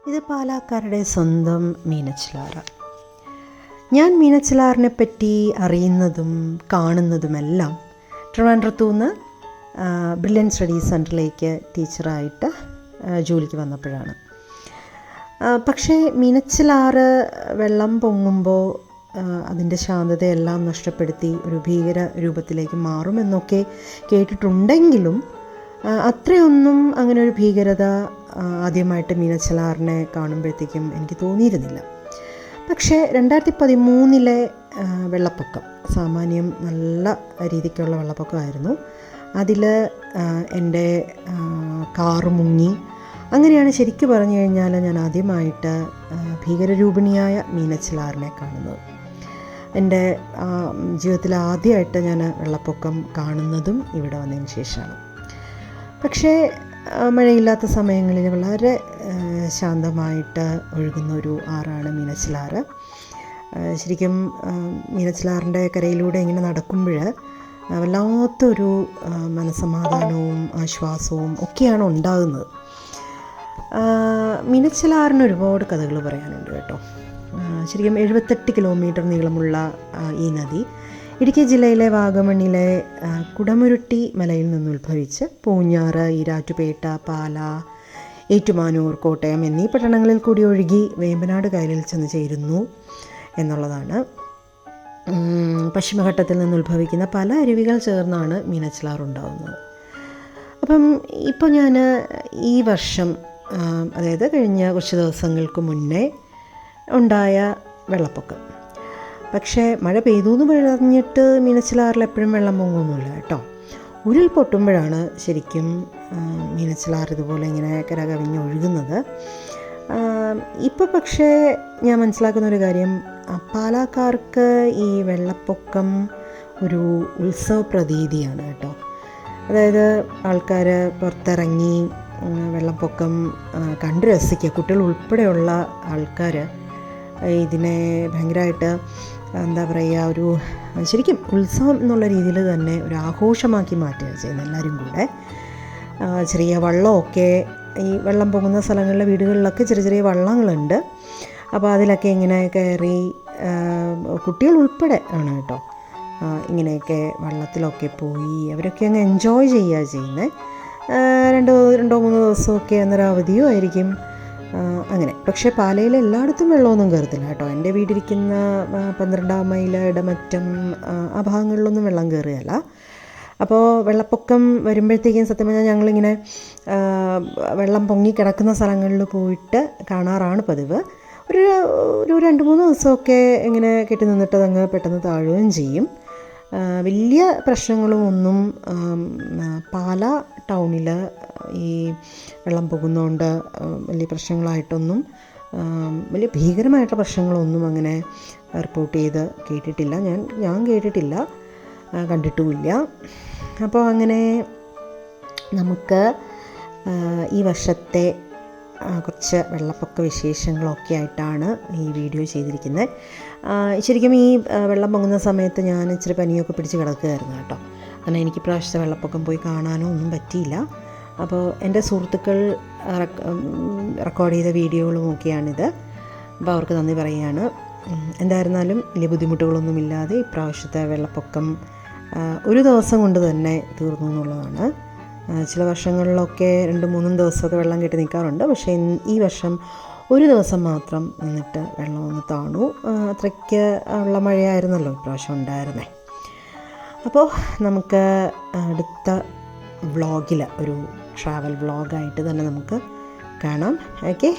ഇത് പാലക്കാരുടെ സ്വന്തം മീനച്ചിലാർ. ഞാൻ മീനച്ചിലാറിനെ പറ്റി അറിയുന്നതും കാണുന്നതുമെല്ലാം ട്രിവാൻഡ്രത്തു നിന്ന് ബ്രില്യൻറ്റ് സ്റ്റഡീസ് സെൻറ്ററിലേക്ക് ടീച്ചറായിട്ട് ജോലിക്ക് വന്നപ്പോഴാണ്. പക്ഷേ മീനച്ചിലാർ വെള്ളം പൊങ്ങുമ്പോൾ അതിൻ്റെ ശാന്തതയെല്ലാം നഷ്ടപ്പെടുത്തി ഒരു ഭീകര രൂപത്തിലേക്ക് മാറുമെന്നൊക്കെ കേട്ടിട്ടുണ്ടെങ്കിലും അത്രയൊന്നും അങ്ങനെ ഒരു ഭീകരത ആദ്യമായിട്ട് മീനച്ചിലാറിനെ കാണുമ്പോഴത്തേക്കും എനിക്ക് തോന്നിയിരുന്നില്ല. പക്ഷേ 2013 വെള്ളപ്പൊക്കം സാമാന്യം നല്ല രീതിക്കുള്ള വെള്ളപ്പൊക്കമായിരുന്നു. അതിൽ എൻ്റെ കാറ് മുങ്ങി. അങ്ങനെയാണ് ശരിക്കും പറഞ്ഞു കഴിഞ്ഞാൽ ഞാൻ ആദ്യമായിട്ട് ഭീകരരൂപിണിയായ മീനച്ചിലാറിനെ കാണുന്നത്. എൻ്റെ ജീവിതത്തിൽ ആദ്യമായിട്ട് ഞാൻ വെള്ളപ്പൊക്കം കാണുന്നതും ഇവിടെ വന്നതിന് ശേഷമാണ്. പക്ഷേ മഴയില്ലാത്ത സമയങ്ങളിൽ വളരെ ശാന്തമായിട്ട് ഒഴുകുന്ന ഒരു ആറാണ് മീനച്ചിലാർ. ശരിക്കും മീനച്ചിലാറിൻ്റെ കരയിലൂടെ ഇങ്ങനെ നടക്കുമ്പോൾ വല്ലാത്തൊരു മനസ്സമാധാനവും ആശ്വാസവും ഒക്കെയാണ് ഉണ്ടാകുന്നത്. മീനച്ചിലാറിന് ഒരുപാട് കഥകൾ പറയാനുണ്ട് കേട്ടോ. ശരിക്കും 78 കിലോമീറ്റർ നീളമുള്ള ഈ നദി ഇടുക്കി ജില്ലയിലെ വാഗമണ്ണിലെ കുടമുരുട്ടി മലയിൽ നിന്നുത്ഭവിച്ച് പൂഞ്ഞാറ്, ഈരാറ്റുപേട്ട, പാല, ഏറ്റുമാനൂർ, കോട്ടയം എന്നീ പട്ടണങ്ങളിൽ കൂടി ഒഴുകി വേമ്പനാട് കായലിൽ ചെന്ന് ചേരുന്നു എന്നുള്ളതാണ്. പശ്ചിമഘട്ടത്തിൽ നിന്നുത്ഭവിക്കുന്ന പല അരുവികൾ ചേർന്നാണ് മീനച്ചിലാർ ഉണ്ടാകുന്നത്. അപ്പം ഇപ്പോൾ ഞാൻ ഈ വർഷം, അതായത് കഴിഞ്ഞ കുറച്ച് ദിവസങ്ങൾക്ക് മുന്നേ ഉണ്ടായ വെള്ളപ്പൊക്കം, പക്ഷേ മഴ പെയ്തു എന്ന് പറഞ്ഞിട്ട് മീനച്ചിലാറിൽ എപ്പോഴും വെള്ളം പൊങ്ങുമൊന്നുമില്ല കേട്ടോ. ഉരുൾ പൊട്ടുമ്പോഴാണ് ശരിക്കും മീനച്ചിലാർ ഇതുപോലെ ഇങ്ങനെ കരകവിഞ്ഞ് ഒഴുകുന്നത്. ഇപ്പോൾ പക്ഷേ ഞാൻ മനസ്സിലാക്കുന്ന ഒരു കാര്യം, പാലക്കാർക്ക് ഈ വെള്ളപ്പൊക്കം ഒരു ഉത്സവ പ്രതീതിയാണ് കേട്ടോ. അതായത് ആൾക്കാർ പുറത്തിറങ്ങി വെള്ളപ്പൊക്കം കണ്ടു രസിക്കുക, കുട്ടികൾ ഉൾപ്പെടെയുള്ള ആൾക്കാർ ഇതിനെ ഭയങ്കരമായിട്ട് എന്താ പറയുക, ഒരു ശരിക്കും ഉത്സവം എന്നുള്ള രീതിയിൽ തന്നെ ഒരു ആഘോഷമാക്കി മാറ്റുക ചെയ്യുന്നത്. എല്ലാവരും കൂടെ ചെറിയ വള്ളമൊക്കെ, ഈ വെള്ളം പൊങ്ങുന്ന സ്ഥലങ്ങളിലെ വീടുകളിലൊക്കെ ചെറിയ ചെറിയ വള്ളങ്ങളുണ്ട്. അപ്പോൾ അതിലൊക്കെ ഇങ്ങനെ കയറി കുട്ടികൾ ഉൾപ്പെടെ ആണ് കേട്ടോ ഇങ്ങനെയൊക്കെ വള്ളത്തിലൊക്കെ പോയി അവരൊക്കെ അങ്ങ് എൻജോയ് ചെയ്യുക ചെയ്യുന്നത്. രണ്ടോ മൂന്നോ ദിവസമൊക്കെ അന്നേരം അവധിയോ ആയിരിക്കും അങ്ങനെ. പക്ഷേ പാലയിൽ എല്ലായിടത്തും വെള്ളമൊന്നും കയറത്തില്ല കേട്ടോ. എൻ്റെ വീടിരിക്കുന്ന 12 മൈൽ ഇടമറ്റം ആ ഭാഗങ്ങളിലൊന്നും വെള്ളം കയറുകയല്ല. അപ്പോൾ വെള്ളപ്പൊക്കം വരുമ്പോഴത്തേക്കും സത്യം പറഞ്ഞാൽ ഞങ്ങളിങ്ങനെ വെള്ളം പൊങ്ങിക്കിടക്കുന്ന സ്ഥലങ്ങളിൽ പോയിട്ട് കാണാറാണ് പതിവ്. ഒരു 2-3 ദിവസമൊക്കെ ഇങ്ങനെ കെട്ടി നിന്നിട്ട് അതങ്ങ് പെട്ടെന്ന് താഴുകയും ചെയ്യും. വലിയ പ്രശ്നങ്ങളും ഒന്നും പാല ടൗണിൽ ഈ വെള്ളം പോകുന്നതുകൊണ്ട് വലിയ പ്രശ്നങ്ങളായിട്ടൊന്നും, വലിയ ഭീകരമായിട്ടുള്ള പ്രശ്നങ്ങളൊന്നും അങ്ങനെ റിപ്പോർട്ട് ചെയ്ത് കേട്ടിട്ടില്ല. ഞാൻ കേട്ടിട്ടില്ല, കണ്ടിട്ടുമില്ല. അപ്പോൾ അങ്ങനെ നമുക്ക് ഈ വർഷത്തെ കുറച്ച് വെള്ളപ്പൊക്ക വിശേഷങ്ങളൊക്കെ ആയിട്ടാണ് ഈ വീഡിയോ ചെയ്തിരിക്കുന്നത്. ശരിക്കും ഈ വെള്ളം പൊങ്ങുന്ന സമയത്ത് ഞാൻ ഇച്ചിരി പനിയൊക്കെ പിടിച്ച് കിടക്കുകയായിരുന്നു കേട്ടോ. കാരണം എനിക്ക് പ്രാവശ്യത്തെ വെള്ളപ്പൊക്കം പോയി കാണാനോ ഒന്നും പറ്റിയില്ല. അപ്പോൾ എൻ്റെ സുഹൃത്തുക്കൾ റെക്കോർഡ് ചെയ്ത വീഡിയോകളും ഒക്കെയാണിത്. അപ്പോൾ അവർക്ക് നന്ദി പറയുകയാണ്. എന്തായിരുന്നാലും വലിയ ബുദ്ധിമുട്ടുകളൊന്നുമില്ലാതെ ഇപ്രാവശ്യത്തെ വെള്ളപ്പൊക്കം ഒരു ദിവസം കൊണ്ട് തന്നെ തീർന്നു എന്നുള്ളതാണ്. ചില വർഷങ്ങളിലൊക്കെ 2-3 ദിവസമൊക്കെ വെള്ളം കെട്ടി നിൽക്കാറുണ്ട്. പക്ഷേ ഈ വർഷം ഒരു ദിവസം മാത്രം നിന്നിട്ട് വെള്ളം ഒന്ന് താണു. അത്രയ്ക്ക് ഉള്ള മഴയായിരുന്നല്ലോ ഇപ്രാവശ്യം ഉണ്ടായിരുന്നേ. അപ്പോൾ നമുക്ക് അടുത്ത വ്ളോഗിൽ ഒരു ട്രാവൽ വ്ളോഗായിട്ട് തന്നെ നമുക്ക് കാണാം. ഓക്കെ.